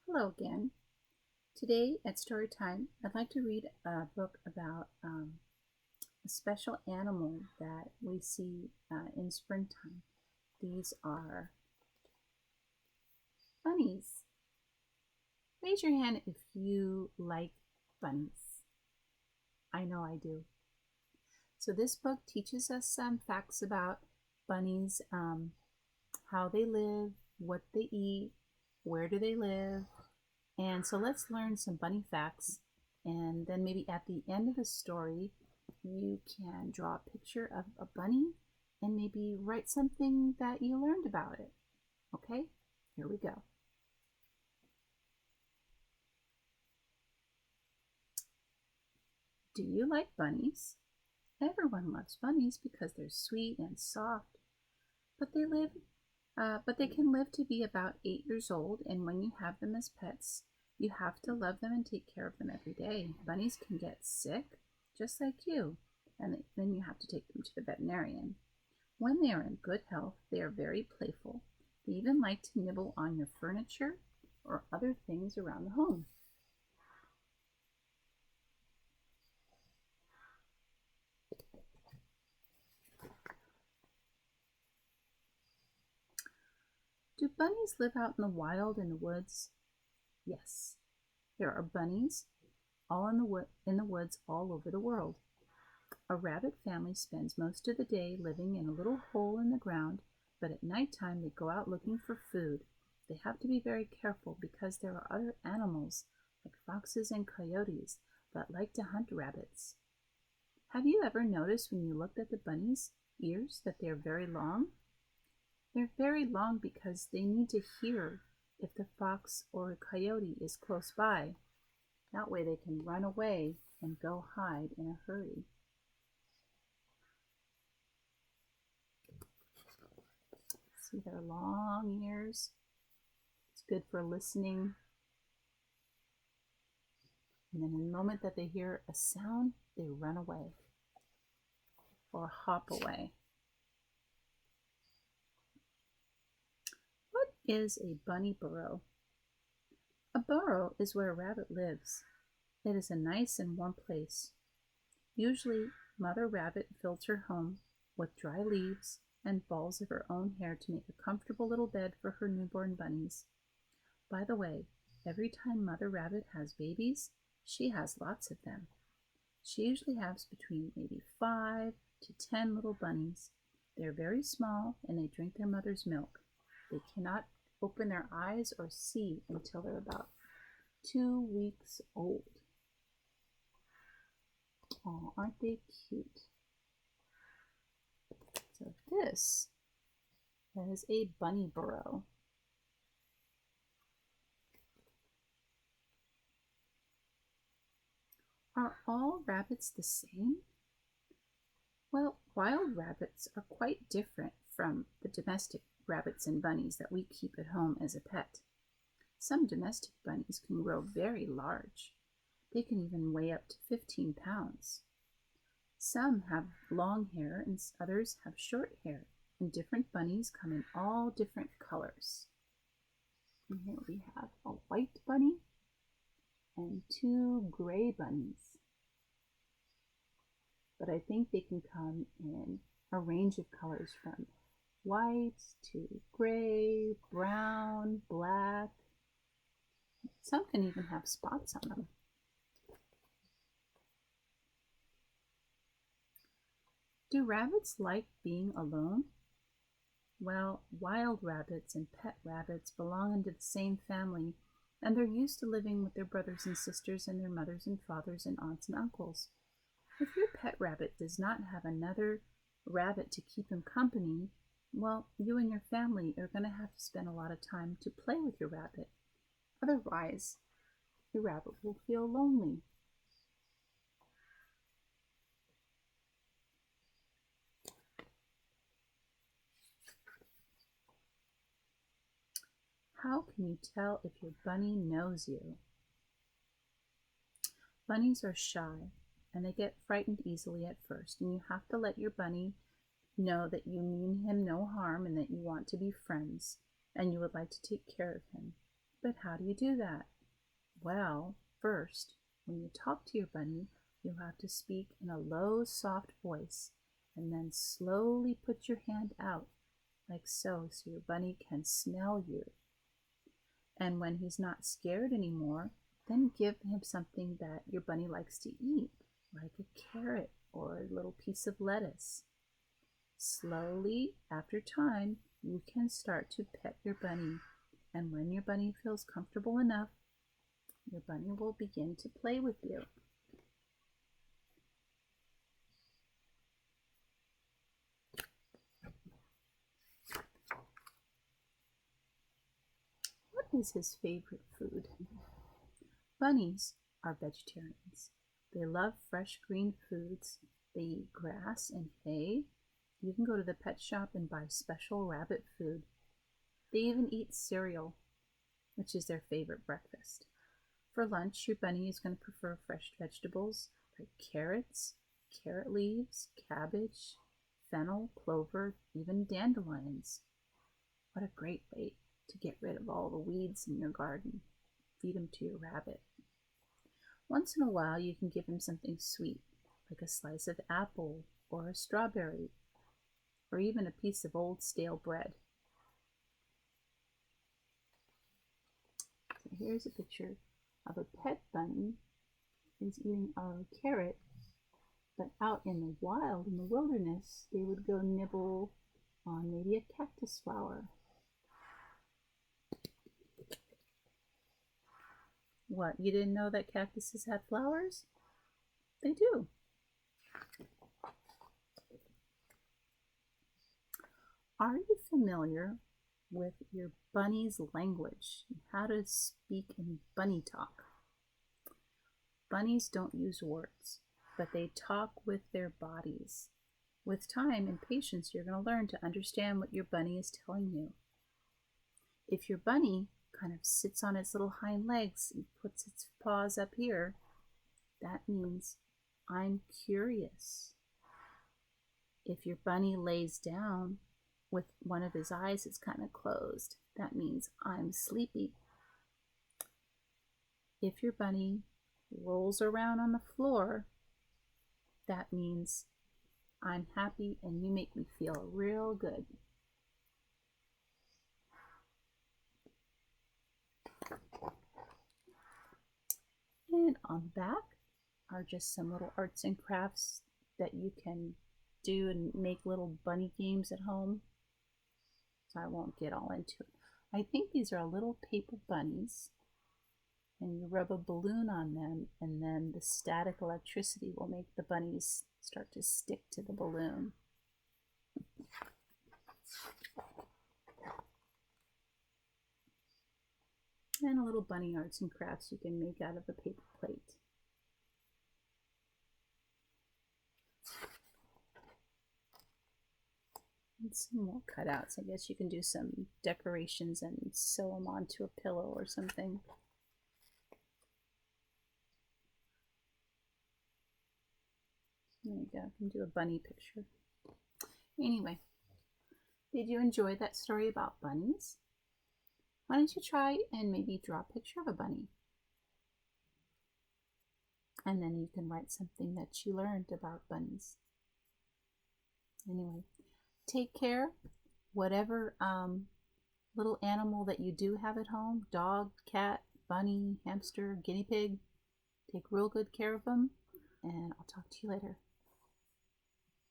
Hello again. Today at story time, I'd like to read a book about a special animal that we see in springtime. These are bunnies. Raise your hand if you like bunnies. I know I do. So, this book teaches us some facts about bunnies, how they live, what they eat, where do they live. And so let's learn some bunny facts. And then maybe at the end of the story, you can draw a picture of a bunny and maybe write something that you learned about it. Okay, here we go. Do you like bunnies? Everyone loves bunnies because they're sweet and soft, but they can live to be about 8 years old. And when you have them as pets, you have to love them and take care of them every day. Bunnies can get sick, just like you, and then you have to take them to the veterinarian. When they are in good health, they are very playful. They even like to nibble on your furniture or other things around the home. Do bunnies live out in the wild in the woods? Yes. There are bunnies all in the woods all over the world. A rabbit family spends most of the day living in a little hole in the ground, but at night time they go out looking for food. They have to be very careful because there are other animals like foxes and coyotes that like to hunt rabbits. Have you ever noticed when you looked at the bunny's ears that they are very long? They're very long because they need to hear if the fox or a coyote is close by. That way they can run away and go hide in a hurry. See their long ears? It's good for listening. And then in the moment that they hear a sound, they run away or hop away. What is a bunny burrow? A burrow is where a rabbit lives. It is a nice and warm place. Usually, Mother Rabbit fills her home with dry leaves and balls of her own hair to make a comfortable little bed for her newborn bunnies. By the way, every time Mother Rabbit has babies, she has lots of them. She usually has between maybe 5 to 10 little bunnies. They're very small and they drink their mother's milk. They cannot open their eyes or see until they're about 2 weeks old. Oh, aren't they cute? So this is a bunny burrow. Are all rabbits the same? Well, wild rabbits are quite different from the domestic rabbits and bunnies that we keep at home as a pet. Some domestic bunnies can grow very large. They can even weigh up to 15 pounds. Some have long hair and others have short hair, and different bunnies come in all different colors. And here we have a white bunny and 2 gray bunnies. But I think they can come in a range of colors from white to gray, brown, black. Some can even have spots on them. Do rabbits like being alone? Well, wild rabbits and pet rabbits belong into the same family, and they're used to living with their brothers and sisters and their mothers and fathers and aunts and uncles. If your pet rabbit does not have another rabbit to keep him company, well, you and your family are going to have to spend a lot of time to play with your rabbit. Otherwise, your rabbit will feel lonely. How can you tell if your bunny knows you? Bunnies are shy and they get frightened easily at first, and you have to let your bunny know that you mean him no harm and that you want to be friends and you would like to take care of him. But how do you do that? Well, first, when you talk to your bunny, you'll have to speak in a low, soft voice, and then slowly put your hand out, like so your bunny can smell you. And when he's not scared anymore, then give him something that your bunny likes to eat, like a carrot or a little piece of lettuce. Slowly, after time, you can start to pet your bunny, and when your bunny feels comfortable enough, your bunny will begin to play with you. What is his favorite food? Bunnies are vegetarians. They love fresh green foods. They eat grass and hay. You can go to the pet shop and buy special rabbit food. They even eat cereal, which is their favorite breakfast. For lunch, your bunny is going to prefer fresh vegetables like carrots, carrot leaves, cabbage, fennel, clover, even dandelions. What a great way to get rid of all the weeds in your garden. Feed them to your rabbit. Once in a while, you can give him something sweet, like a slice of apple or a strawberry, or even a piece of old stale bread. So here's a picture of a pet bunny who's eating a carrot, but out in the wild, in the wilderness, they would go nibble on maybe a cactus flower. What, you didn't know that cactuses had flowers? They do. Are you familiar with your bunny's language? How to speak in bunny talk? Bunnies don't use words, but they talk with their bodies. With time and patience, you're going to learn to understand what your bunny is telling you. If your bunny kind of sits on its little hind legs and puts its paws up here, that means I'm curious. If your bunny lays down with one of his eyes is kind of closed, that means I'm sleepy. If your bunny rolls around on the floor, that means I'm happy and you make me feel real good. And on the back are just some little arts and crafts that you can do and make little bunny games at home. So I won't get all into it. I think these are little paper bunnies, and you rub a balloon on them, and then the static electricity will make the bunnies start to stick to the balloon. And a little bunny arts and crafts you can make out of a paper plate. And some more cutouts. I guess you can do some decorations and sew them onto a pillow or something. There you go. I can do a bunny picture. Anyway, did you enjoy that story about bunnies? Why don't you try and maybe draw a picture of a bunny? And then you can write something that you learned about bunnies. Anyway, take care. Whatever little animal that you do have at home, dog, cat, bunny, hamster, guinea pig, take real good care of them. And I'll talk to you later.